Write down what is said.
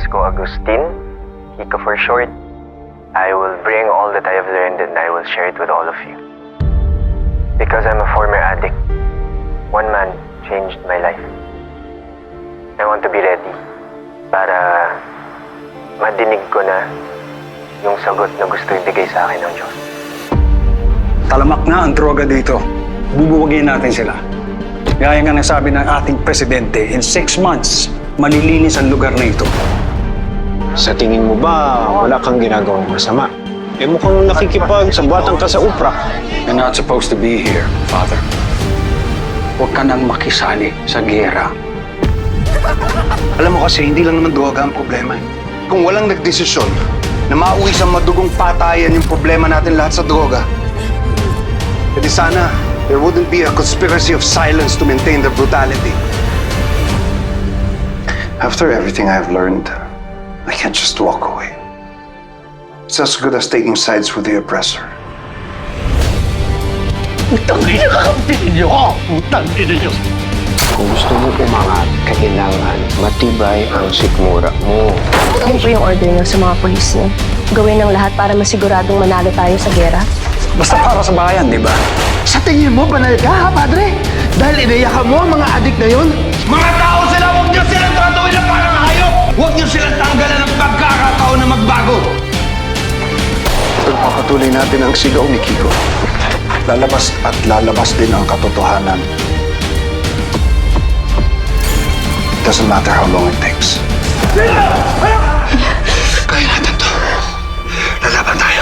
Francisco Agustin, Kiko for short. I will bring all that I have learned and I will share it with all of you. Because I'm a former addict, one man changed my life. I want to be ready para madinig ko na yung sagot na gusto ibigay sa akin ng Diyos. Talamak na ang droga dito. Bubuwagin natin sila. Gaya nga nasabi ng ating presidente, in 6 months, malilinis ang lugar na ito. Sa tingin mo ba, wala kang ginagawang masama? Eh mukhang nakikipagsabuatan ka sa uprak. You're not supposed to be here, Father. Huwag ka nang makisali sa giyera. Alam mo kasi, hindi lang naman droga ang problema. Kung walang nagdesisyon na mauwi sa madugong patayan yung problema natin lahat sa droga, edi sana there wouldn't be a conspiracy of silence to maintain the brutality. After everything I've learned, I can't just walk away. It's as good as taking sides with the oppressor. Kung gusto mo umangat, kailangan matibay ang sikmura mo. Ano po yung order niyo sa mga polis niyo? Gawin ang lahat para masiguradong manalo tayo sa gera? Basta para sa bayan, di ba? Sa tingin mo, banal ka, ha, padre? Dahil iniyakan mo ang mga adik na yun? Mga tao sila, huwag niyo silang tratuin na parang hayop! Huwag niyo silang tanggalan ng pagkakataon na magbago! Pagpapatuloy natin ang sigaw ni Kiko. Lalabas at lalabas din ang katotohanan. Doesn't matter how long it takes. Kaya natin to. Lalaban tayo.